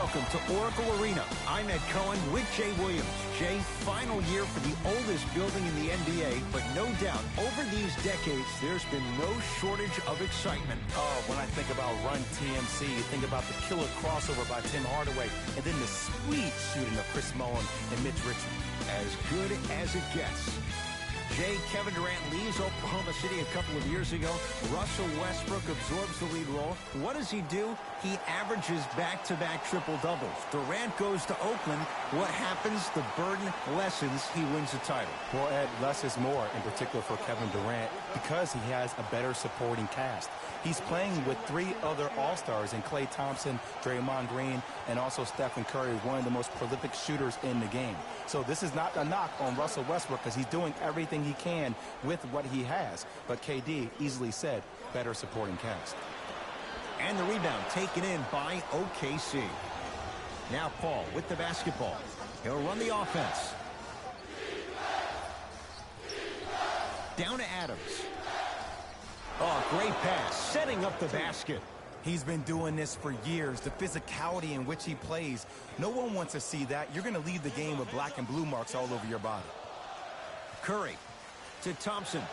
welcome to Oracle Arena. I'm Ed Cohen with Jay Williams. Jay, final year for the oldest building in the NBA, but no doubt, over these decades, there's been no shortage of excitement. Oh, when I think about Run TMC, you think about the killer crossover by Tim Hardaway, and then the sweet shooting of Chris Mullin and Mitch Richmond. As good as it gets. Jay, Kevin Durant leaves Oklahoma City a couple of years ago. Russell Westbrook absorbs the lead role. What does he do? He averages back-to-back triple-doubles. Durant goes to Oakland. What happens? The burden lessens. He wins the title. Well, Ed, less is more, in particular for Kevin Durant, because he has a better supporting cast. He's playing with three other All-Stars in Klay Thompson, Draymond Green, and also Stephen Curry, one of the most prolific shooters in the game. So this is not a knock on Russell Westbrook because he's doing everything he can with what he has. But KD easily said, better supporting cast. And the rebound taken in by OKC. Now Paul with the basketball. He'll run the offense. Down to Adams. Oh, great pass, setting up the basket. He's been doing this for years. The physicality in which he plays, no one wants to see that. You're going to leave the game with black and blue marks all over your body. Curry to Thompson.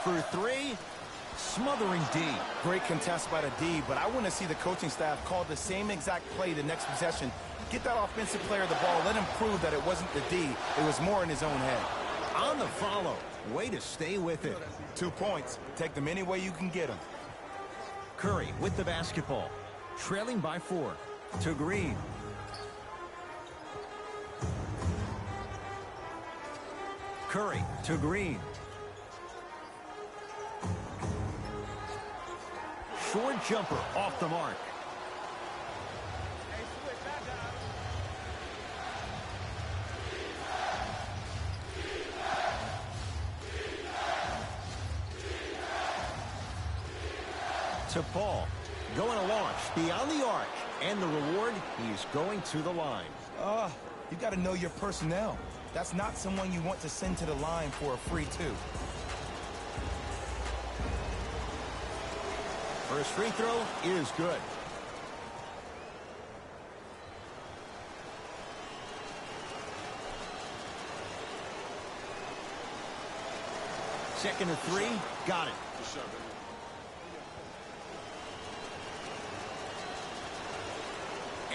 For three, smothering D. Great contest by the D, but I want to see the coaching staff call the same exact play the next possession. Get that offensive player the ball. Let him prove that it wasn't the D. It was more in his own head. On the follow. Way to stay with it. 2 points. Take them any way you can get them. Curry with the basketball. Trailing by 4. To Green. Curry to Green. Short jumper off the mark. To Paul. Going to launch beyond the arc. And the reward, he's going to the line. You got to know your personnel. That's not someone you want to send to the line for a free two. First free throw is good. Second to 3, got it.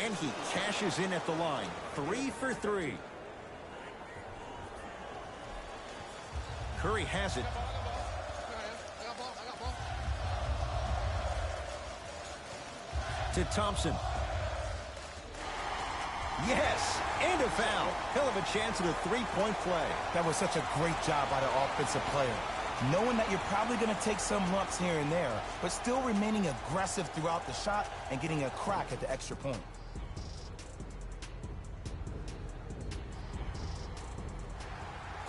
And he cashes in at the line. 3 for 3. Curry has it. To Thompson. Yes, and a foul. Hell of a chance at a three-point play. That was such a great job by the offensive player. Knowing that you're probably going to take some lumps here and there, but still remaining aggressive throughout the shot and getting a crack at the extra point.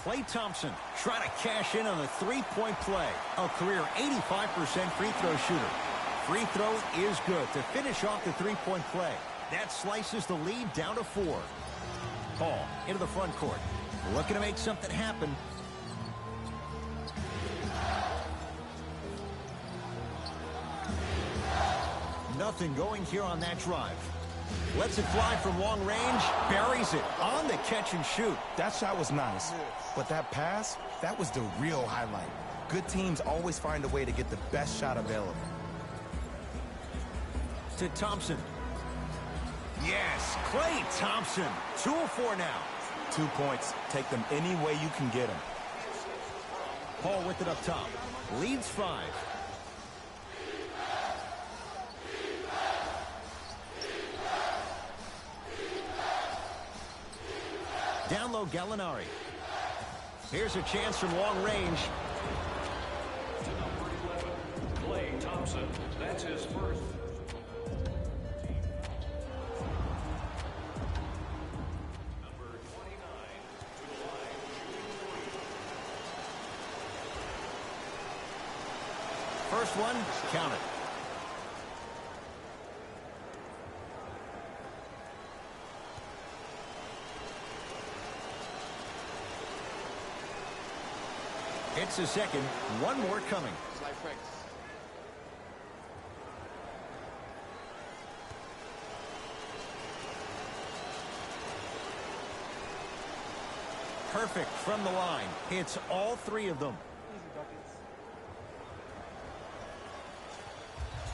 Klay Thompson trying to cash in on a three-point play. A career 85% free throw shooter. Free throw is good to finish off the three-point play. That slices the lead down to 4. Paul into the front court. Looking to make something happen. Nothing going here on that drive. Lets it fly from long range. Buries it on the catch and shoot. That shot was nice, but that pass, that was the real highlight. Good teams always find a way to get the best shot available. To Thompson. Yes, Klay Thompson. 2 of 4 now. 2 points. Take them any way you can get them. Paul with it up top. Leads 5. Down low, Gallinari. Here's a chance from long range. To number 11, Klay Thompson. That's his first. Number 29 to the line. First one, count it. Hits the second. One more coming. Perfect from the line. Hits all three of them.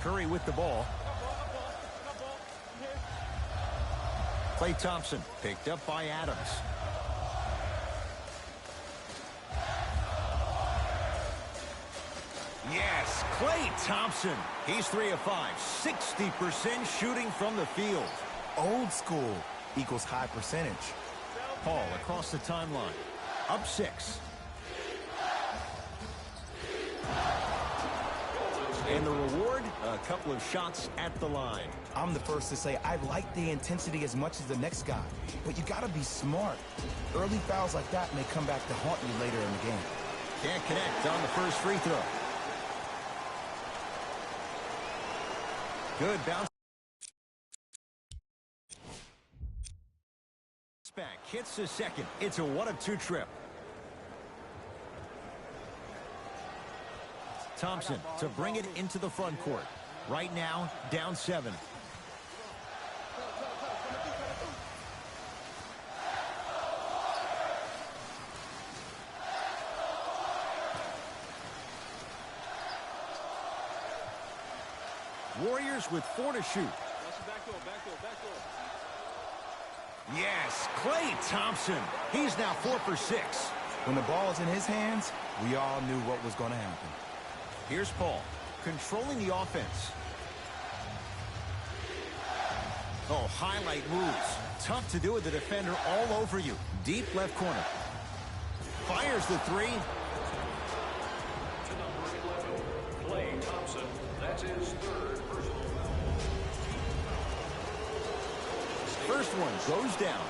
Curry with the ball. Klay Thompson picked up by Adams. Yes, Klay Thompson. He's 3 of 5. 60% shooting from the field. Old school equals high percentage. Paul across the timeline. Up 6. And the reward, a couple of shots at the line. I'm the first to say I like the intensity as much as the next guy, but you gotta be smart. Early fouls like that may come back to haunt you later in the game. Can't connect on the first free throw. Good bounce. Back hits the second. It's a 1 of 2 trip. Thompson to bring it into the front court. Right now, down 7. Warriors with 4 to shoot. Yes, Klay Thompson. He's now 4 for 6. When the ball is in his hands, we all knew what was going to happen. Here's Paul, controlling the offense. Oh, highlight moves. Tough to do with the defender all over you. Deep left corner. Fires the 3. To number 11, Klay Thompson. That's his 3rd personal foul. First one goes down.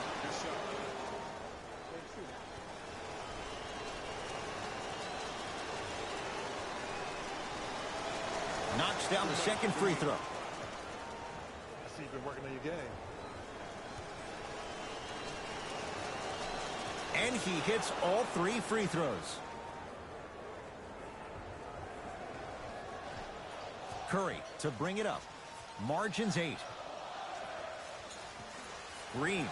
Knocks down the second free throw. I see you've been working on your game. And he hits all 3 free throws. Curry to bring it up. Margins 8. Green.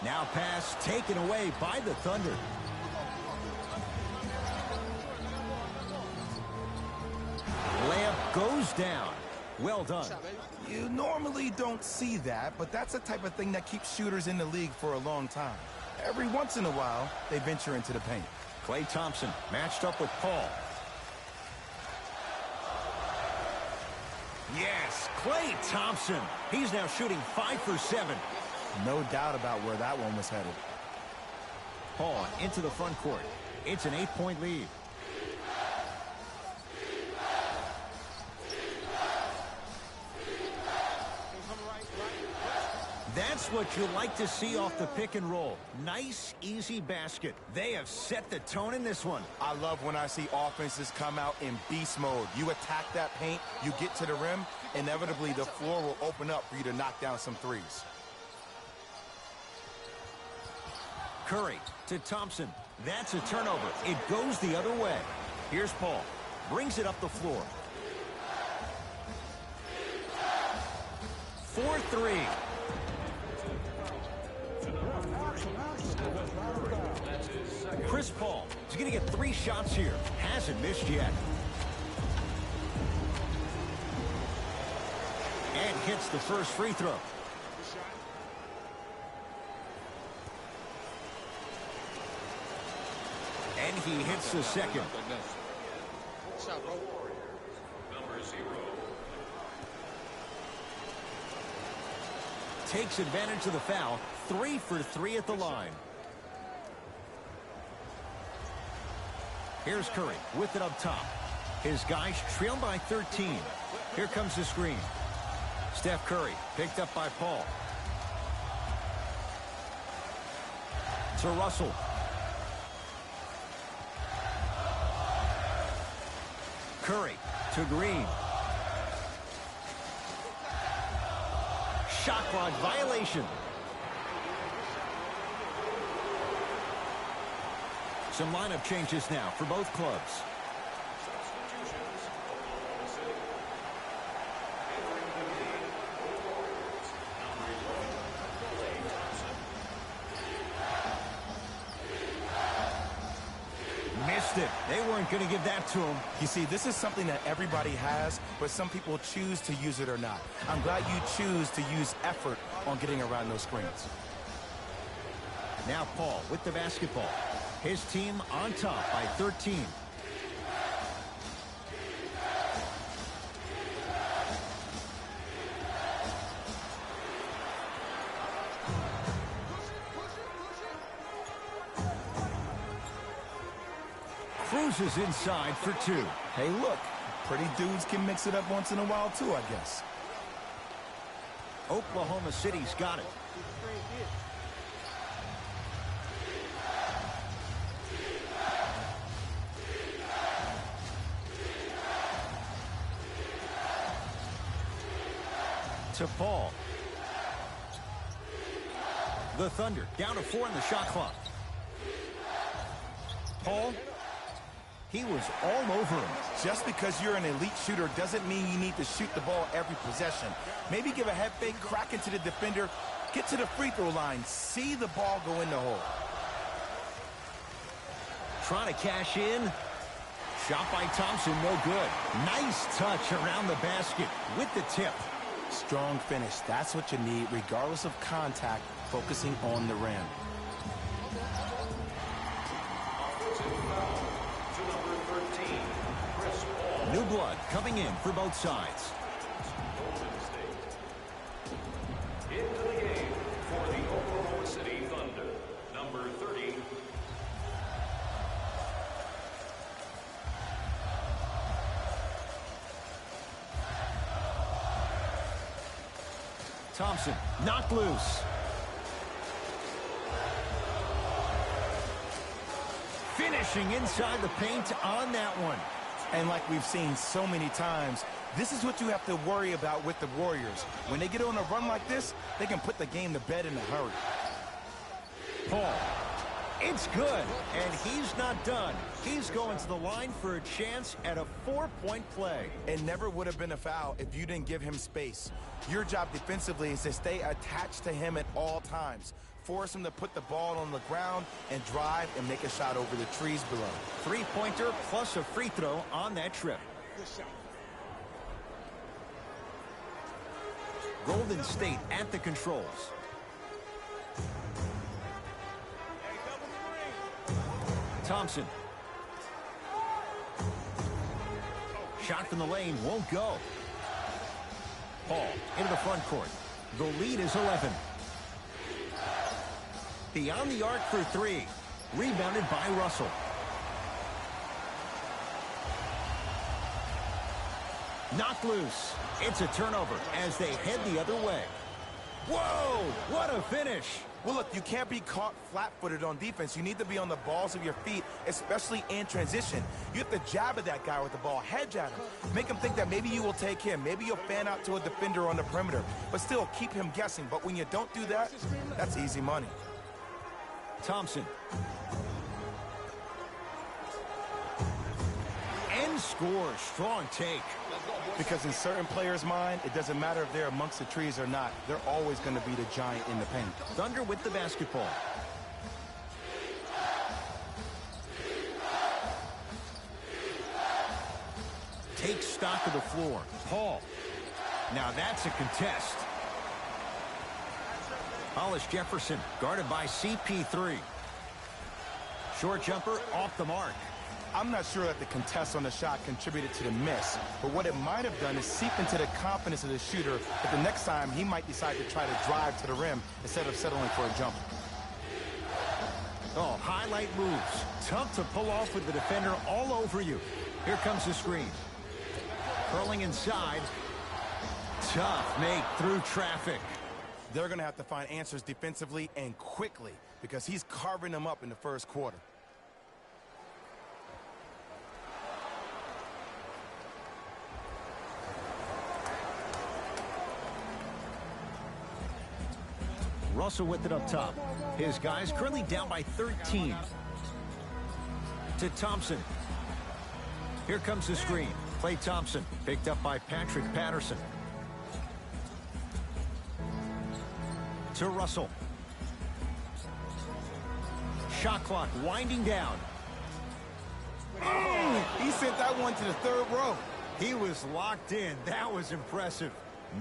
Now pass taken away by the Thunder. Layup goes down. Well done. You normally don't see that, but that's the type of thing that keeps shooters in the league for a long time. Every once in a while, they venture into the paint. Klay Thompson matched up with Paul. Yes, Klay Thompson. He's now shooting 5 for 7. No doubt about where that one was headed. Paul into the front court. It's an 8-point lead. That's what you like to see off the pick and roll. Nice, easy basket. They have set the tone in this one. I love when I see offenses come out in beast mode. You attack that paint, you get to the rim, inevitably the floor will open up for you to knock down some threes. Curry to Thompson. That's a turnover. It goes the other way. Here's Paul. Brings it up the floor. 4-3. Chris Paul is going to get 3 shots here. Hasn't missed yet. And hits the first free throw. And he hits the second. Number 0. Takes advantage of the foul. 3 for 3 at the line. Here's Curry with it up top. His guys trail by 13. Here comes the screen. Steph Curry picked up by Paul. To Russell. Curry to Green. Shot clock violation. Some lineup changes now for both clubs. Substitutions. Oklahoma City. Entering the game for the Warriors. Number 11, Klay Thompson. Missed it. They weren't going to give that to him. You see, this is something that everybody has, but some people choose to use it or not. I'm glad you choose to use effort on getting around those screens. Now Paul with the basketball. His team on top by 13. Cruises inside for two. Hey, look, pretty dudes can mix it up once in a while too, I guess. Oklahoma City's got it. To Paul. The Thunder down to 4 in the shot clock. Paul, he was all over him. Just because you're an elite shooter doesn't mean you need to shoot the ball every possession. Maybe give a head fake, crack into the defender, get to the free throw line, see the ball go in the hole. Trying to cash in. Shot by Thompson, no good. Nice touch around the basket with the tip. Strong finish. That's what you need, regardless of contact, focusing on the rim. Offensive foul to number 13, Chris Paul. New blood coming in for both sides. Golden State. Into the game for the Oklahoma City Thunder. Number 30, Thompson knocked loose. Finishing inside the paint on that one. And like we've seen so many times, this is what you have to worry about with the Warriors. When they get on a run like this, they can put the game to bed in a hurry. Paul. It's good. And he's not done. He's going to the line for a chance at a 4-point play. It never would have been a foul if you didn't give him space. Your job defensively is to stay attached to him at all times. Force him to put the ball on the ground and drive and make a shot over the trees below. Three-pointer plus a free throw on that trip. Golden State at the controls. Thompson. Shot from the lane won't go. Paul into the front court. The lead is 11. Beyond the arc for three. Rebounded by Russell. Knocked loose. It's a turnover as they head the other way. Whoa! What a finish! Well, look, you can't be caught flat-footed on defense. You need to be on the balls of your feet, especially in transition. You have to jab at that guy with the ball, hedge at him. Make him think that maybe you will take him. Maybe you'll fan out to a defender on the perimeter. But still, keep him guessing. But when you don't do that, that's easy money. Thompson. And scores. Strong take. Because in certain players' mind, it doesn't matter if they're amongst the trees or not. They're always going to be the giant in the paint. Thunder with the basketball. Take stock of the floor. Paul. Now that's a contest. Hollis Jefferson guarded by CP3. Short jumper off the mark. I'm not sure that the contest on the shot contributed to the miss, but what it might have done is seep into the confidence of the shooter that the next time he might decide to try to drive to the rim instead of settling for a jumper. Oh, highlight moves. Tough to pull off with the defender all over you. Here comes the screen. Curling inside. Tough make through traffic. They're going to have to find answers defensively and quickly because he's carving them up in the first quarter. Russell with it up top. His guys currently down by 13. To Thompson. Here comes the screen. Klay Thompson picked up by Patrick Patterson. To Russell. Shot clock winding down. Oh, he sent that one to the third row. He was locked in. That was impressive.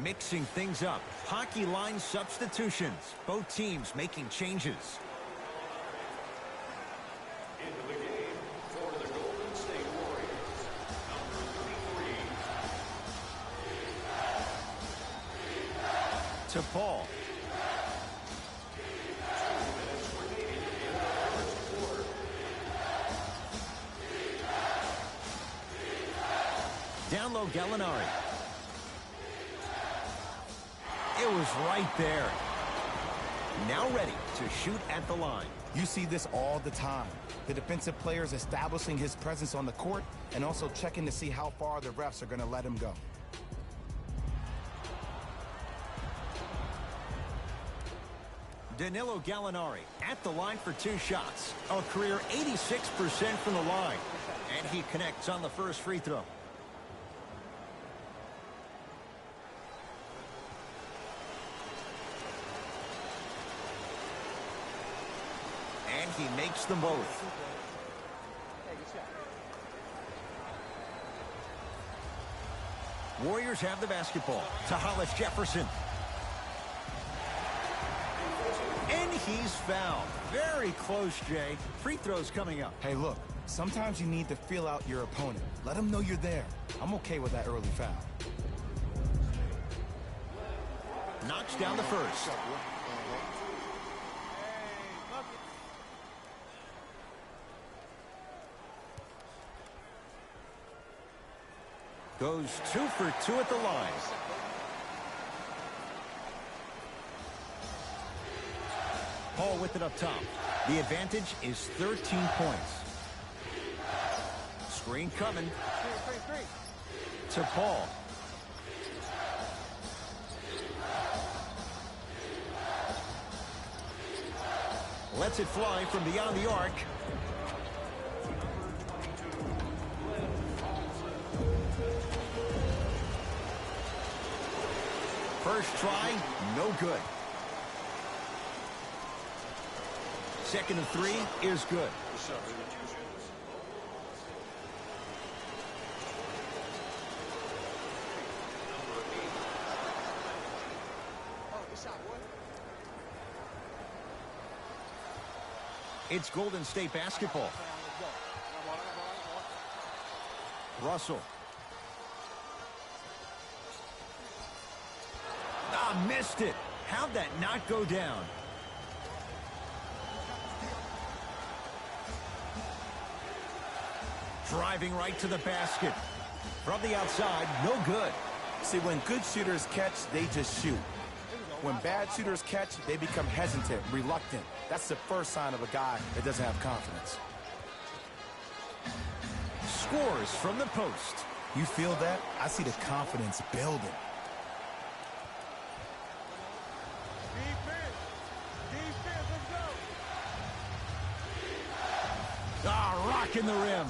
Mixing things up. Hockey line substitutions. Both teams making changes. Into the game for the Golden State Warriors, number 33. To Paul. Down low, Gallinari. It was right there. Now ready to shoot at the line. You see this all the time. The defensive players establishing his presence on the court and also checking to see how far the refs are going to let him go. Danilo Gallinari at the line for 2 shots. A career 86% from the line. And he connects on the first free throw. And he makes them both. Warriors have the basketball. To Hollis Jefferson. And he's fouled. Very close, Jay. Free throws coming up. Hey, look, sometimes you need to feel out your opponent. Let them know you're there. I'm okay with that early foul. Knocks down the first. Goes 2 for 2 at the line. Paul with it up top. The advantage is 13 points. Screen coming. To Paul. Lets it fly from beyond the arc. First try, no good. Second and 3 is good. It's Golden State basketball. Russell. Ah, missed it. How'd that not go down? Driving right to the basket. From the outside, no good. See, when good shooters catch, they just shoot. When bad shooters catch, they become hesitant, reluctant. That's the first sign of a guy that doesn't have confidence. Scores from the post. You feel that? I see the confidence building. Ah, rocking the rim.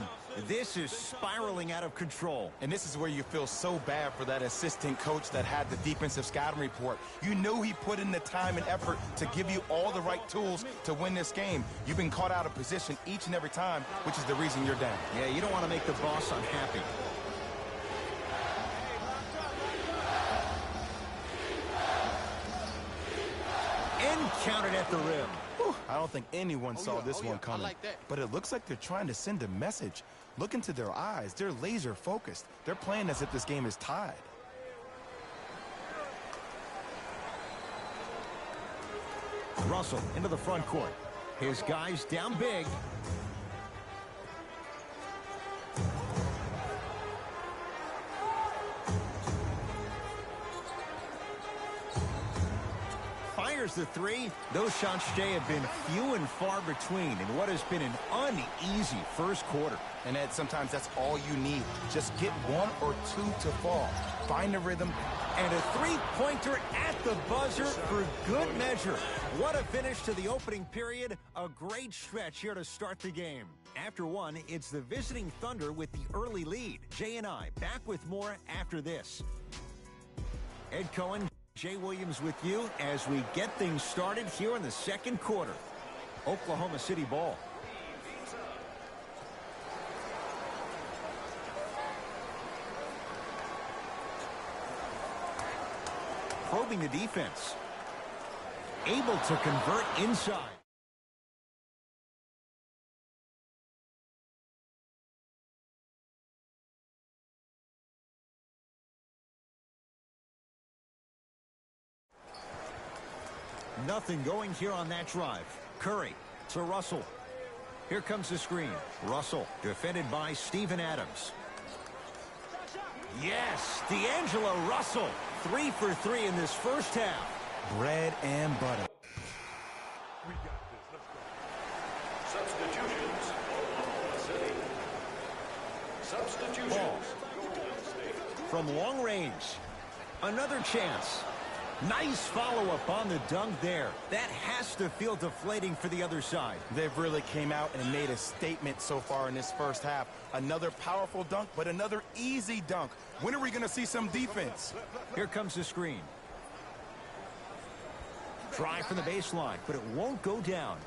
This is spiraling out of control. And this is where you feel so bad for that assistant coach that had the defensive scouting report. You know he put in the time and effort to give you all the right tools to win this game. You've been caught out of position each and every time, which is the reason you're down. Yeah, you don't want to make the boss unhappy. And counted at the rim. Whew, I don't think anyone saw this one coming. But it looks like they're trying to send a message. Look into their eyes. They're laser focused. They're playing as if this game is tied. Russell into the front court. His guys down big. Fires the three. Those shots, Jay, have been few and far between in what has been an uneasy first quarter. And Ed, sometimes that's all you need. Just get one or two to fall. Find the rhythm. And a three-pointer at the buzzer for good measure. What a finish to the opening period. A great stretch here to start the game. After one, it's the visiting Thunder with the early lead. Jay and I back with more after this. Ed Cohen, Jay Williams with you as we get things started here in the second quarter. Oklahoma City ball. Probing the defense. Able to convert inside. Nothing going here on that drive. Curry to Russell. Here comes the screen. Russell defended by Steven Adams. Yes, D'Angelo Russell. 3 for 3 in this first half. Bread and butter. We got this. Let's go. Substitutions. Oklahoma City. Substitutions. Ball. Golden State. From long range. Another chance. Nice follow-up on the dunk there. That has to feel deflating for the other side. They've really came out and made a statement so far in this first half. Another powerful dunk, but another easy dunk. When are we going to see some defense? Here comes the screen. Try from the baseline, but it won't go down.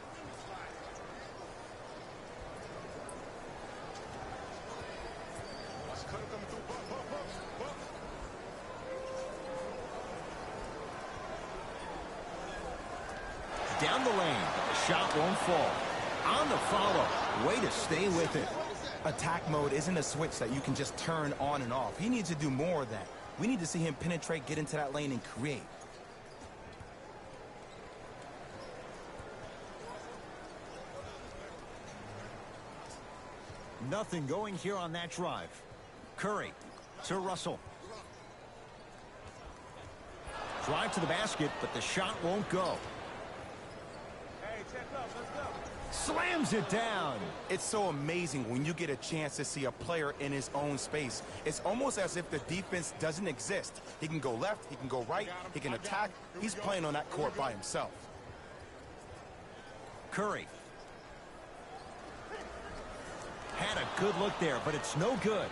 Down the lane, the shot won't fall. On the follow, way to stay with it. Attack mode isn't a switch that you can just turn on and off. He needs to do more of that. We need to see him penetrate, get into that lane, and create. Nothing going here on that drive. Curry to Russell. Drive to the basket, but the shot won't go. Slams it down. It's so amazing when you get a chance to see a player in his own space. It's almost as if the defense doesn't exist. He can go left, he can go right, he can attack. He's playing on that court by himself. Curry. Had a good look there, but it's no good.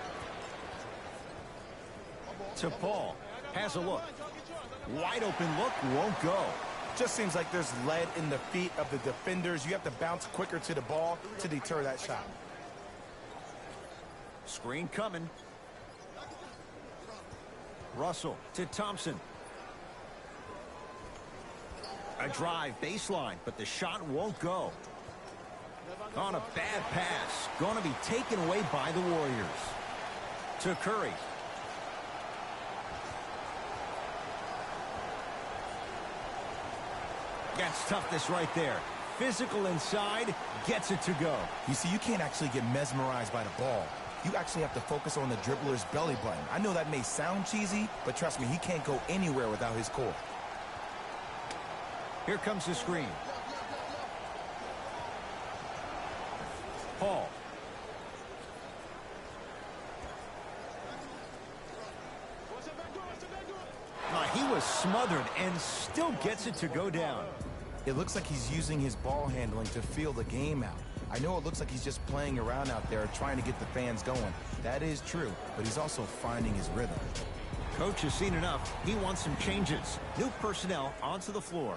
To Paul. Has a look. Wide open look, won't go. Just seems like there's lead in the feet of the defenders. You have to bounce quicker to the ball to deter that shot. Screen coming. Russell to Thompson. A drive baseline, but the shot won't go. On a bad pass. Going to be taken away by the Warriors. To Curry. That's toughness right there. Physical inside, gets it to go. You see, you can't actually get mesmerized by the ball. You actually have to focus on the dribbler's belly button. I know that may sound cheesy, but trust me, he can't go anywhere without his core. Here comes the screen. Paul. He was smothered and still gets it to go down. It looks like he's using his ball handling to feel the game out. I know it looks like he's just playing around out there trying to get the fans going. That is true, but he's also finding his rhythm. Coach has seen enough. He wants some changes. New personnel onto the floor.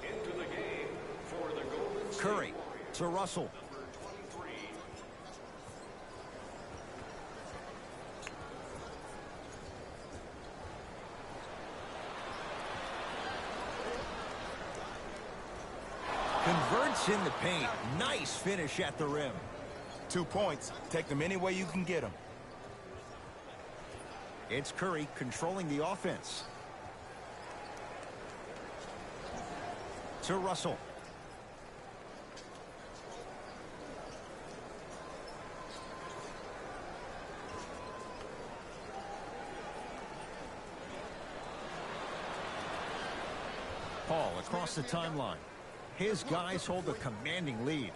Into the game for the Golden State. Curry to Russell. Converts in the paint. Nice finish at the rim. 2 points. Take them any way you can get them. It's Curry controlling the offense. To Russell. Paul across the timeline. His guys hold a commanding lead.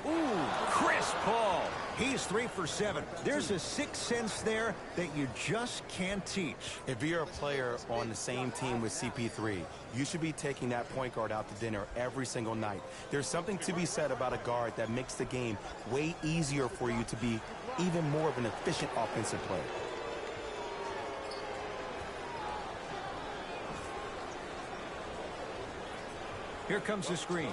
Ooh, Chris Paul. He's 3 for 7. There's a sixth sense there that you just can't teach. If you're a player on the same team with CP3, you should be taking that point guard out to dinner every single night. There's something to be said about a guard that makes the game way easier for you to be even more of an efficient offensive player. Here comes the screen.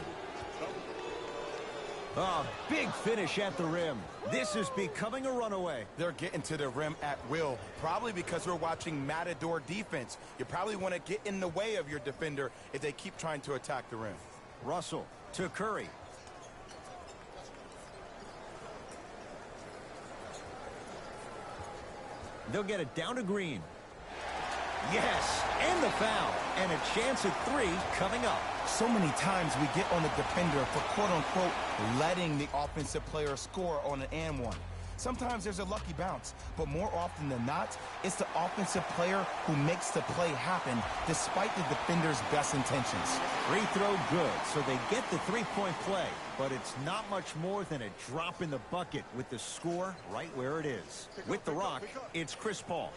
Oh, big finish at the rim. This is becoming a runaway. They're getting to the rim at will, probably because we're watching Matador defense. You probably want to get in the way of your defender if they keep trying to attack the rim. Russell to Curry. They'll get it down to Green. Yes, and the foul. And a chance at 3 coming up. So many times we get on the defender for quote-unquote letting the offensive player score on an and one. Sometimes there's a lucky bounce, but more often than not, it's the offensive player who makes the play happen despite the defender's best intentions. Free throw good, so they get the three-point play. But it's not much more than a drop in the bucket with the score right where it is. With the rock, it's Chris Paul.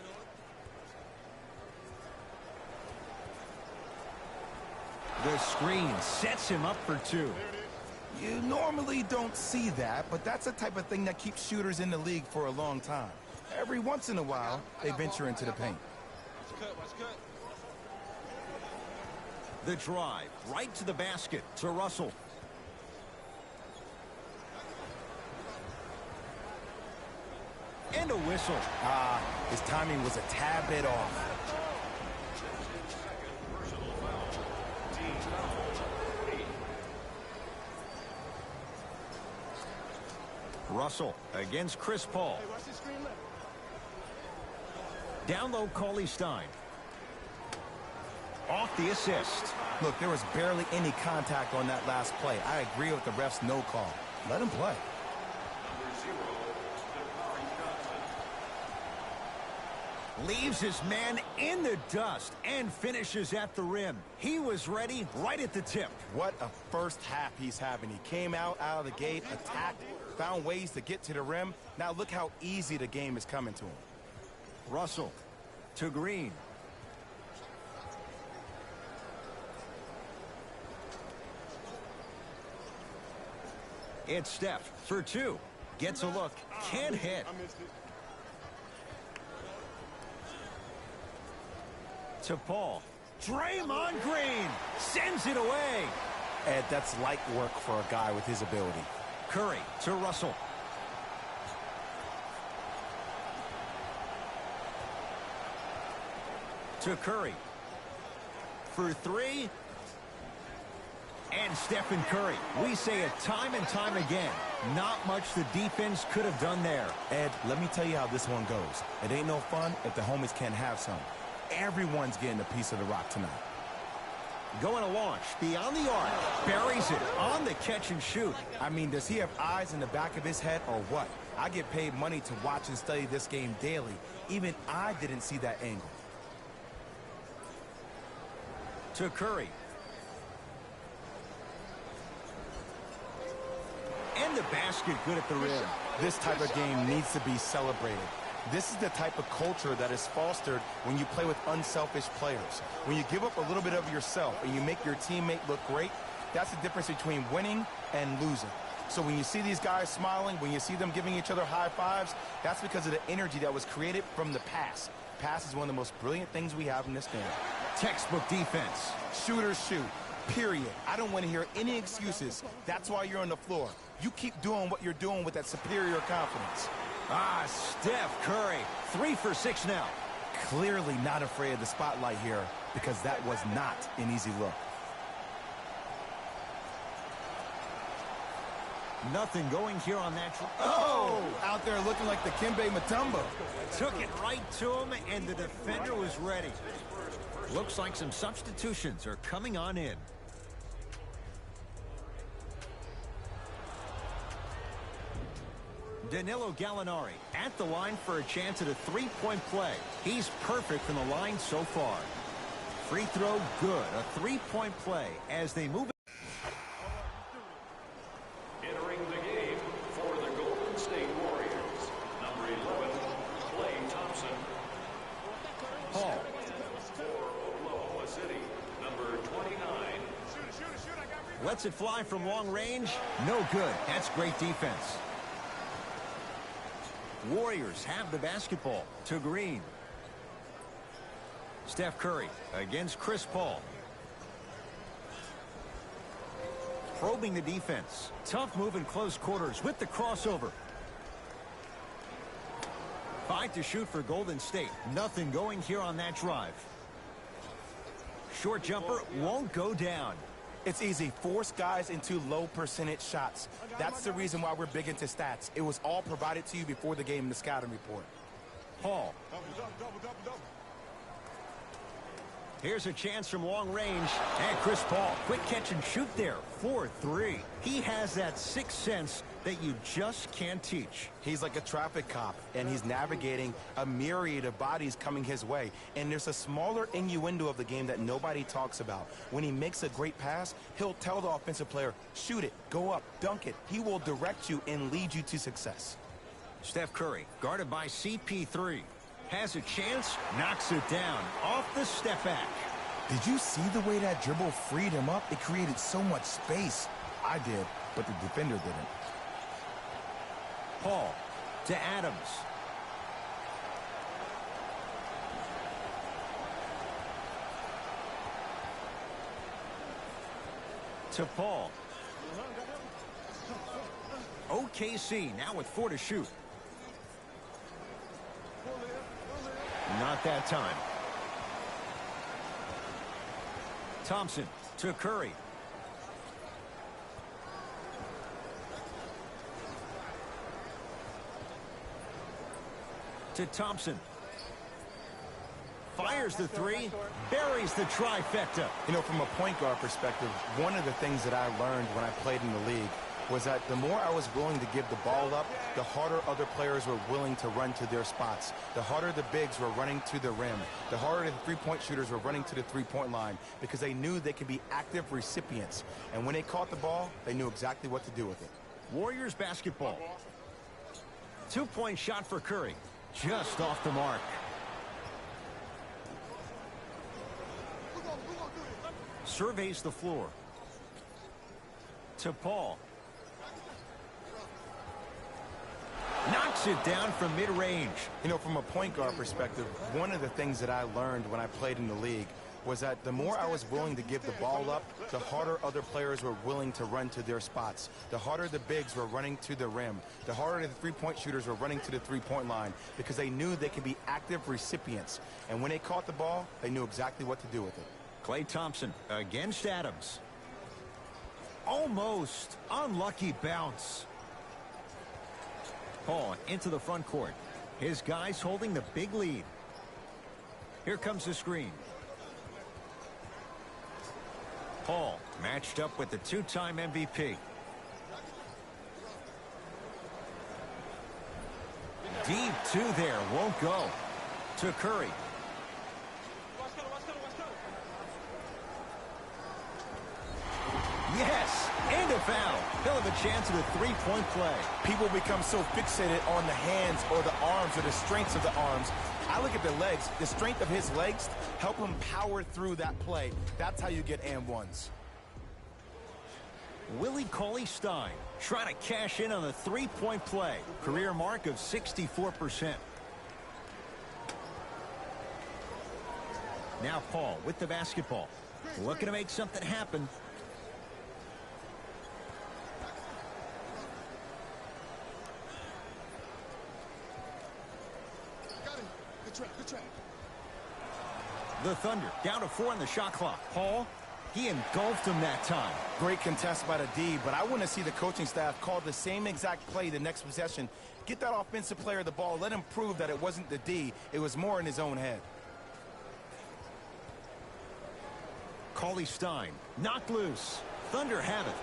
The screen sets him up for 2. You normally don't see that, but that's the type of thing that keeps shooters in the league for a long time. Every once in a while, they venture into the paint. The drive, right to the basket, to Russell. And a whistle. His timing was a tad bit off. Russell against Chris Paul. Down low, Cauley Stein. Off the assist. Look, there was barely any contact on that last play. I agree with the ref's no call. Let him play. Leaves his man in the dust and finishes at the rim. He was ready right at the tip. What a first half he's having. He came out of the gate, attacked, found ways to get to the rim. Now look how easy the game is coming to him. Russell to Green. It's Steph for 2. Gets a look. Can't hit. To Paul. Draymond Green sends it away. Ed, that's light work for a guy with his ability. Curry to Russell. To Curry. For 3. And Stephen Curry. We say it time and time again. Not much the defense could have done there. Ed, let me tell you how this one goes. It ain't no fun if the homies can't have some. Everyone's getting a piece of the rock tonight. Going to launch beyond the arc. Buries it on the catch and shoot. I mean, does he have eyes in the back of his head or what? I get paid money to watch and study this game daily. Even I didn't see that angle. To Curry. And the basket good at the rim. This type of game needs to be celebrated. This is the type of culture that is fostered when you play with unselfish players. When you give up a little bit of yourself and you make your teammate look great, that's the difference between winning and losing. So when you see these guys smiling, when you see them giving each other high fives, that's because of the energy that was created from the pass. Pass is one of the most brilliant things we have in this game. Textbook defense. Shooters shoot, period. I don't want to hear any excuses. That's why you're on the floor. You keep doing what you're doing with that superior confidence. Steph Curry, 3 for 6 now. Clearly not afraid of the spotlight here because that was not an easy look. Nothing going here on that. Out there looking like the Kimbe Mutombo. Took it right to him, and the defender was ready. Looks like some substitutions are coming on in. Danilo Gallinari at the line for a chance at a three-point play. He's perfect from the line so far. Free throw good. A three-point play as they move. Entering the game for the Golden State Warriors, number 11, Klay Thompson. Paul. For Oklahoma City, number 29. Lets it fly from long range. No good. That's great defense. Warriors have the basketball to Green. Steph Curry against Chris Paul. Probing the defense. Tough move in close quarters with the crossover. 5 to shoot for Golden State. Nothing going here on that drive. Short jumper won't go down. It's easy. Force guys into low percentage shots. That's the reason why we're big into stats. It was all provided to you before the game in the scouting report. Paul. Here's a chance from long range. And Chris Paul, quick catch and shoot there. 4-3. He has that sixth sense that you just can't teach. He's like a traffic cop, and he's navigating a myriad of bodies coming his way. And there's a smaller innuendo of the game that nobody talks about. When he makes a great pass, he'll tell the offensive player, shoot it, go up, dunk it. He will direct you and lead you to success. Steph Curry, guarded by CP3. Has a chance, knocks it down, off the step back. Did you see the way that dribble freed him up? It created so much space. I did, but the defender didn't. Paul to Adams. To Paul. OKC now with 4 to shoot. Not that time. Thompson to Curry. To Thompson. Fires the three, buries the trifecta. You know, from a point guard perspective, one of the things that I learned when I played in the league was that the more I was willing to give the ball up, the harder other players were willing to run to their spots. The harder the bigs were running to the rim. The harder the three-point shooters were running to the three-point line because they knew they could be active recipients. And when they caught the ball, they knew exactly what to do with it. Warriors basketball. 2-point shot for Curry. Just off the mark. Surveys the floor. To Paul. Knocks it down from mid-range. You know, from a point guard perspective, one of the things that I learned when I played in the league was that the more I was willing to give the ball up, the harder other players were willing to run to their spots. The harder the bigs were running to the rim. The harder the three-point shooters were running to the three-point line because they knew they could be active recipients. And when they caught the ball, they knew exactly what to do with it. Klay Thompson against Adams. Almost unlucky bounce. Paul into the front court. His guys holding the big lead. Here comes the screen. Paul matched up with the two-time MVP. Deep two there, won't go. To Curry. Yes, and a foul. He'll have a chance at a three-point play. People become so fixated on the hands or the arms or the strengths of the arms. I look at the legs. The strength of his legs help him power through that play. That's how you get and ones. Willie Cauley-Stein trying to cash in on the three-point play. Career mark of 64%. Now Paul with the basketball. Looking to make something happen. The Thunder down to 4 on the shot clock. Paul, he engulfed him that time. Great contest by the D, but I want to see the coaching staff call the same exact play the next possession. Get that offensive player the ball. Let him prove that it wasn't the D. It was more in his own head. Cauley-Stein knocked loose. Thunder have it.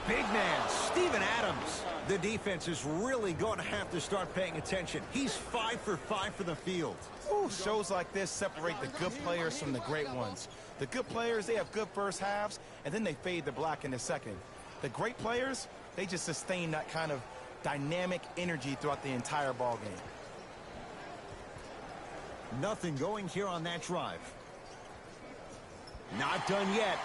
Big man, Steven Adams. The defense is really going to have to start paying attention. He's 5 for 5 for the field. Ooh, shows like this separate the good players from the great ones. The good players, they have good first halves, and then they fade to black in the second. The great players, they just sustain that kind of dynamic energy throughout the entire ball game. Nothing going here on that drive. Not done yet.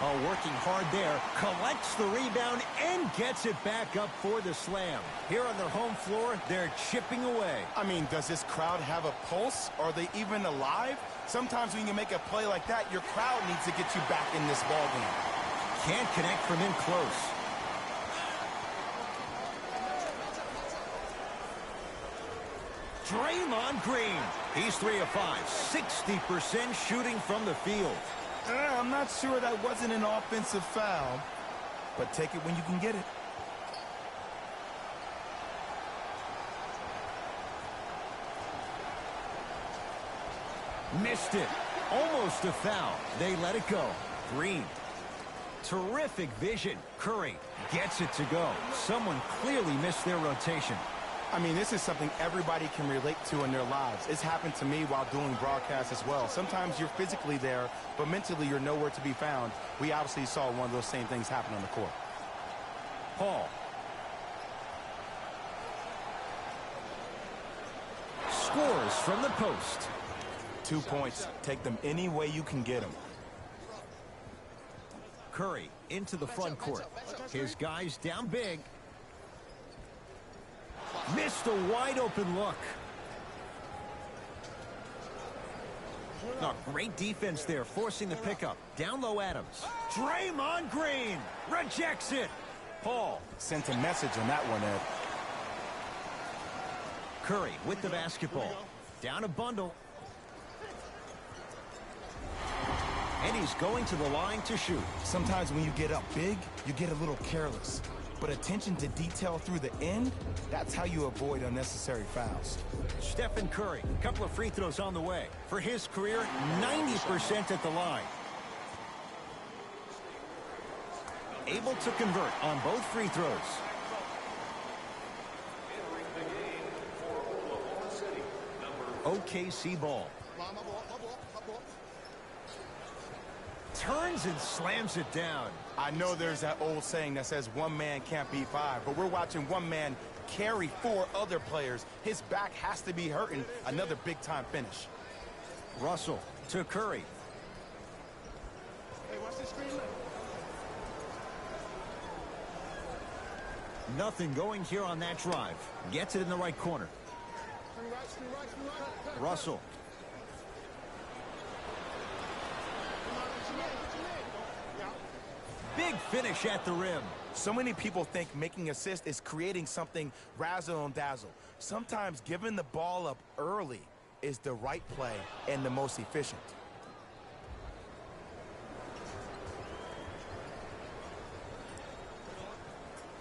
Oh, working hard there. Collects the rebound and gets it back up for the slam. Here on their home floor, they're chipping away. I mean, does this crowd have a pulse? Are they even alive? Sometimes when you make a play like that, your crowd needs to get you back in this ball game. Can't connect from in close. Draymond Green. He's 3 of 5. 60% shooting from the field. I'm not sure that wasn't an offensive foul, but take it when you can get it. Missed it. Almost a foul. They let it go. Green. Terrific vision. Curry gets it to go. Someone clearly missed their rotation. I mean, this is something everybody can relate to in their lives. It's happened to me while doing broadcasts as well. Sometimes you're physically there, but mentally you're nowhere to be found. We obviously saw one of those same things happen on the court. Paul. Scores from the post. 2 points. Take them any way you can get them. Curry into the front court. His guys down big. Missed a wide open look. Oh, great defense there, forcing the pickup. Down low Adams. Draymond Green rejects it. Paul. Sent a message on that one, Ed. Curry with the basketball. Down a bundle. And he's going to the line to shoot. Sometimes when you get up big, you get a little careless. But attention to detail through the end, that's how you avoid unnecessary fouls. Stephen Curry, a couple of free throws on the way. For his career, 90% at the line. Able to convert on both free throws. OKC ball. Turns and slams it down. I know there's that old saying that says one man can't beat 5, but we're watching one man carry 4 other players. His back has to be hurting. Another big-time finish. Russell to Curry. Hey, watch this screen. Nothing going here on that drive. Gets it in the right corner. Russell. Big finish at the rim. So many people think making assists is creating something razzle and dazzle. Sometimes giving the ball up early is the right play and the most efficient.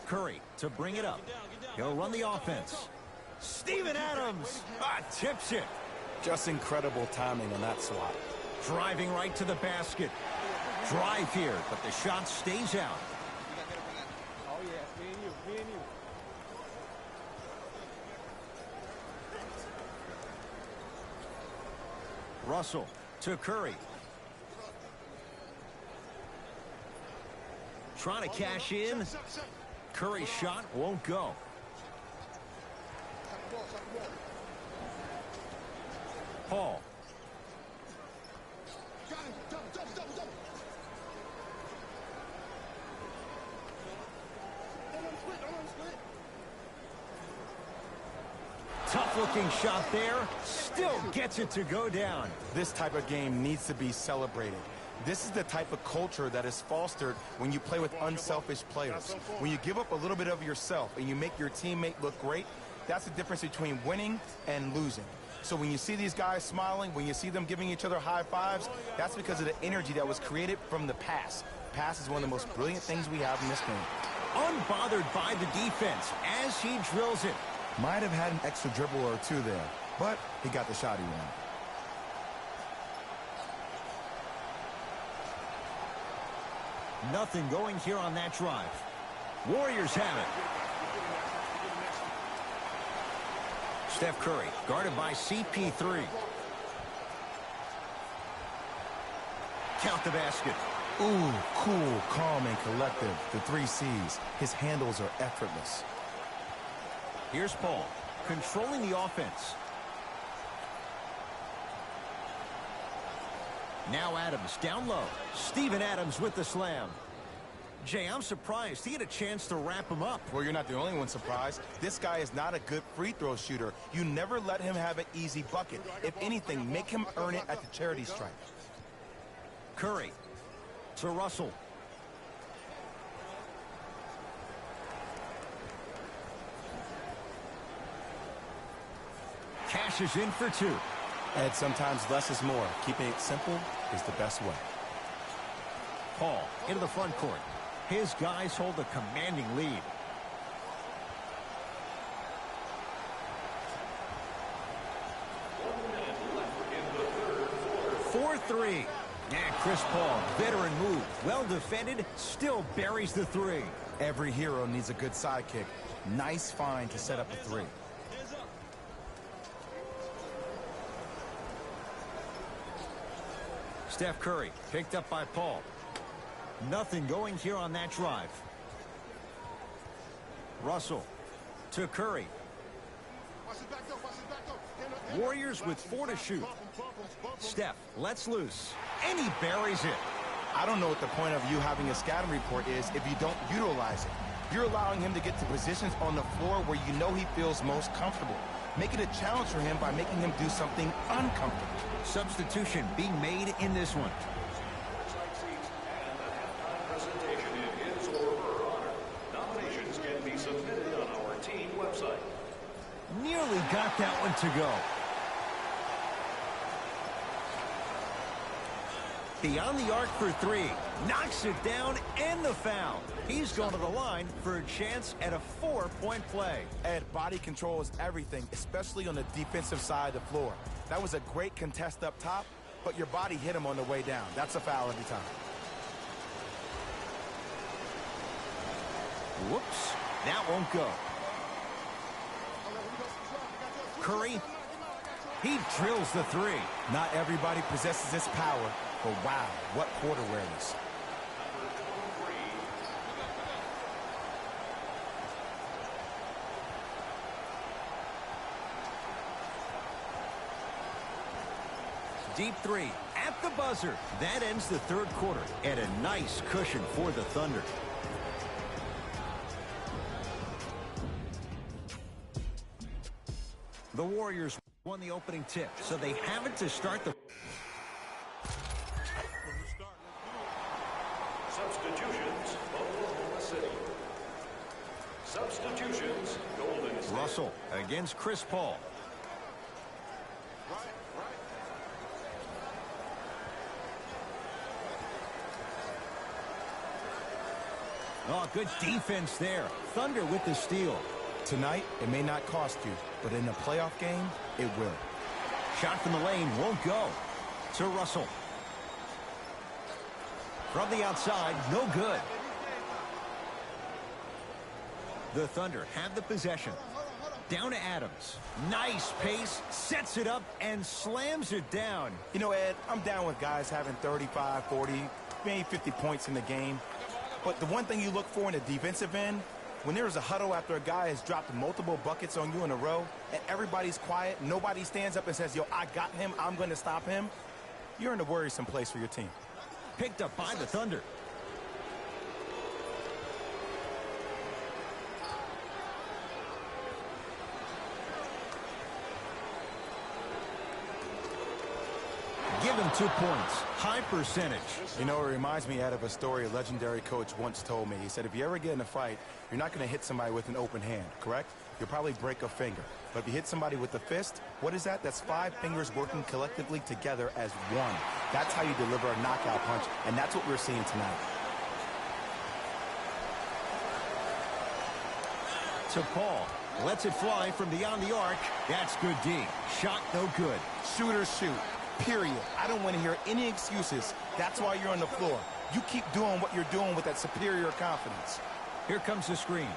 Curry to bring it up. He'll run the offense. Steven Adams tips it. Just incredible timing on that swat. Driving right to the basket. Drive here, but the shot stays out. Oh, yeah, me and you. Russell to Curry. Trying to cash in. Curry's shot won't go. Paul. Tough-looking shot there. Still gets it to go down. This type of game needs to be celebrated. This is the type of culture that is fostered when you play with unselfish players. When you give up a little bit of yourself and you make your teammate look great, that's the difference between winning and losing. So when you see these guys smiling, when you see them giving each other high fives, that's because of the energy that was created from the pass. Pass is one of the most brilliant things we have in this game. Unbothered by the defense as he drills it. Might have had an extra dribble or two there, but he got the shot he wanted. Nothing going here on that drive. Warriors have it. Steph Curry, guarded by CP3. Count the basket. Ooh, cool, calm, and collective. The 3 C's. His handles are effortless. Here's Paul, controlling the offense. Now Adams down low. Steven Adams with the slam. Jay, I'm surprised he had a chance to wrap him up. Well, you're not the only one surprised. This guy is not a good free throw shooter. You never let him have an easy bucket. If anything, make him earn it at the charity stripe. Curry to Russell. Cashes in for 2. And sometimes less is more. Keeping it simple is the best way. Paul into the front court. His guys hold a commanding lead. Four 3. And Chris Paul, veteran move. Well defended, still buries the 3. Every hero needs a good sidekick. Nice find to set up a 3. Steph Curry picked up by Paul. Nothing going here on that drive. Russell to Curry. Warriors with 4 to shoot. Steph lets loose, and he buries it. I don't know what the point of you having a scouting report is if you don't utilize it. You're allowing him to get to positions on the floor where you know he feels most comfortable. Make it a challenge for him by making him do something uncomfortable. Substitution being made in this one. Presentation in his or her honor. Nominations can be submitted on our team website. Nearly got that one to go. Beyond the arc for 3. Knocks it down and the foul. He's going to the line for a chance at a 4-point play. Ed, body control is everything, especially on the defensive side of the floor. That was a great contest up top, but your body hit him on the way down. That's a foul every time. Whoops. That won't go. Curry. He drills the 3. Not everybody possesses this power, but wow, what court awareness. Deep 3 at the buzzer. That ends the 3rd quarter, and a nice cushion for the Thunder. The Warriors won the opening tip, so they have it to start the... Substitutions, Oklahoma City. Substitutions, Golden State. Russell against Chris Paul. Oh, good defense there. Thunder with the steal. Tonight, it may not cost you, but in a playoff game, it will. Shot from the lane won't go. To Russell. From the outside, no good. The Thunder have the possession. Down to Adams. Nice pace, sets it up, and slams it down. You know, Ed, I'm down with guys having 35, 40, maybe 50 points in the game. But the one thing you look for in the defensive end, when there's a huddle after a guy has dropped multiple buckets on you in a row, and everybody's quiet, nobody stands up and says, yo, I got him, I'm going to stop him, you're in a worrisome place for your team. Picked up by the Thunder. Give him 2 points. High percentage. You know, it reminds me out of a story a legendary coach once told me. He said, if you ever get in a fight, you're not going to hit somebody with an open hand, correct? You'll probably break a finger. But if you hit somebody with a fist, what is that? That's 5 fingers working collectively together as one. That's how you deliver a knockout punch, and that's what we're seeing tonight. To Paul. Lets it fly from beyond the arc. That's good D. Shot no good. Shooters shoot. Period. I don't want to hear any excuses. That's why you're on the floor. You keep doing what you're doing with that superior confidence. Here comes the screen.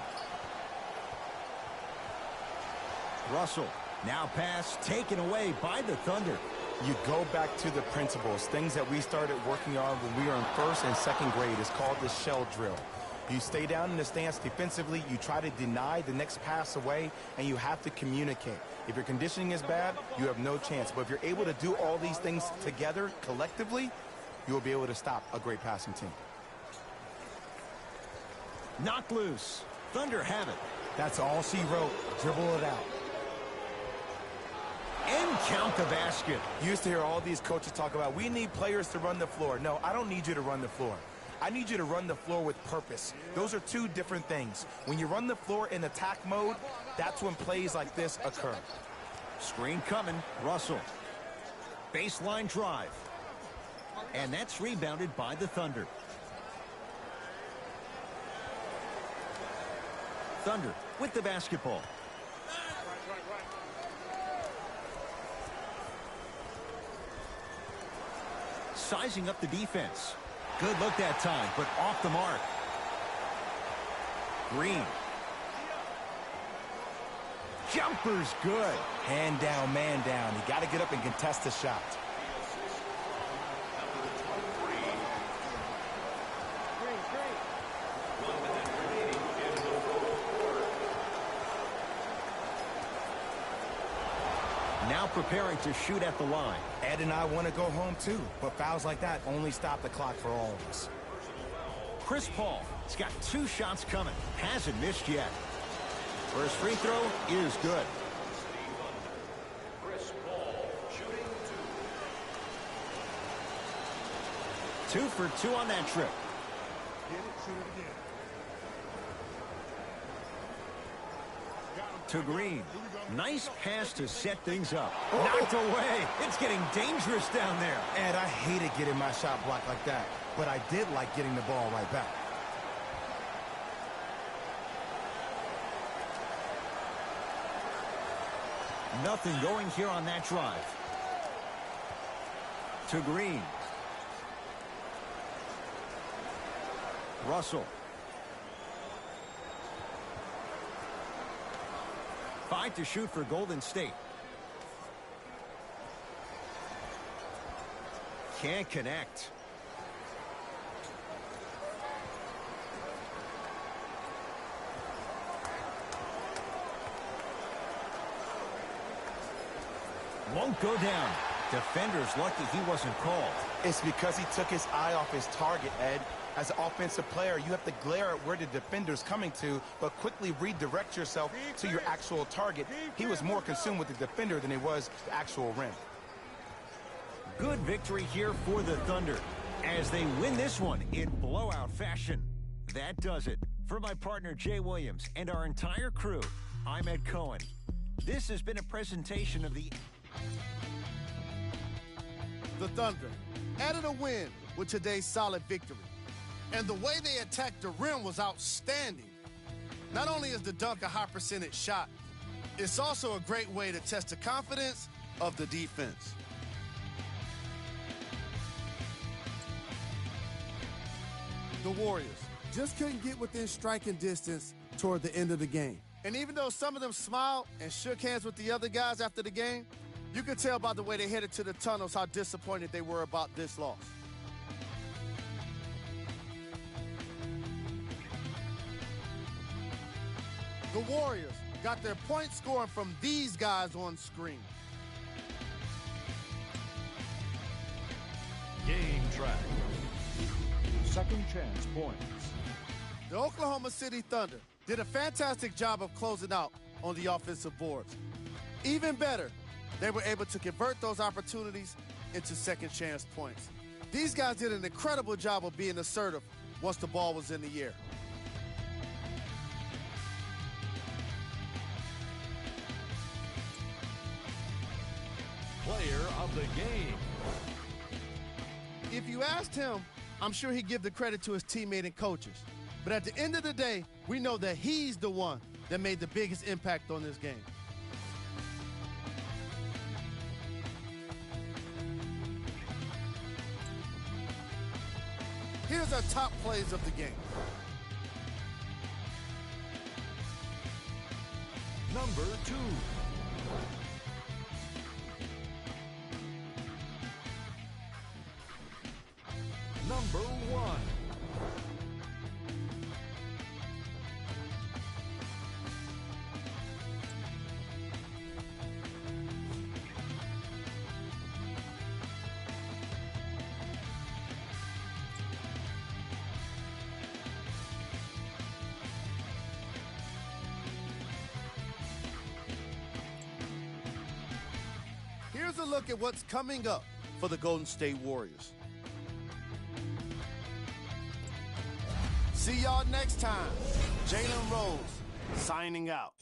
Russell, now pass taken away by the Thunder. You go back to the principles, things that we started working on when we were in first and second grade. It's called the shell drill. You stay down in the stance defensively, you try to deny the next pass away, and you have to communicate. If your conditioning is bad, you have no chance. But if you're able to do all these things together, collectively, you will be able to stop a great passing team. Knocked loose. Thunder have it. That's all she wrote. Dribble it out. And count the basket. You used to hear all these coaches talk about, we need players to run the floor. No, I don't need you to run the floor. I need you to run the floor with purpose. Those are two different things. When you run the floor in attack mode, that's when plays like this occur. Screen coming. Russell. Baseline drive. And that's rebounded by the Thunder. Thunder with the basketball. Sizing up the defense. Good look that time, but off the mark. Green. Jumper's good. Hand down, man down. You got to get up and contest the shot. Now preparing to shoot at the line. Ed and I want to go home too, but fouls like that only stop the clock for all of us. Chris Paul has got 2 shots coming. Hasn't missed yet. First free throw is good. Chris Paul shooting 2. 2 for 2 on that trip. Get it, shoot it again. To Green. Nice pass to set things up. Knocked away. It's getting dangerous down there. Ed, I hated getting my shot blocked like that, but I did like getting the ball right back. Nothing going here on that drive. To Green. Russell. 5 to shoot for Golden State. Can't connect. Won't go down. Defender's lucky he wasn't called. It's because he took his eye off his target, Ed. As an offensive player, you have to glare at where the defender's coming to, but quickly redirect yourself to your actual target. He was more consumed with the defender than he was the actual rim. Good victory here for the Thunder as they win this one in blowout fashion. That does it. For my partner Jay Williams and our entire crew, I'm Ed Cohen. This has been a presentation of the Thunder added a win with today's solid victory. And the way they attacked the rim was outstanding. Not only is the dunk a high percentage shot, it's also a great way to test the confidence of the defense. The Warriors just couldn't get within striking distance toward the end of the game. And even though some of them smiled and shook hands with the other guys after the game, you could tell by the way they headed to the tunnels how disappointed they were about this loss. The Warriors got their point scoring from these guys on screen. Game track. Second chance points. The Oklahoma City Thunder did a fantastic job of closing out on the offensive boards. Even better, they were able to convert those opportunities into second chance points. These guys did an incredible job of being assertive once the ball was in the air. Player of the game. If you asked him, I'm sure he'd give the credit to his teammate and coaches. But at the end of the day, we know that he's the one that made the biggest impact on this game. Here's our top plays of the game. Number 2. Number 1. Here's a look at what's coming up for the Golden State Warriors. See y'all next time. Jalen Rose signing out.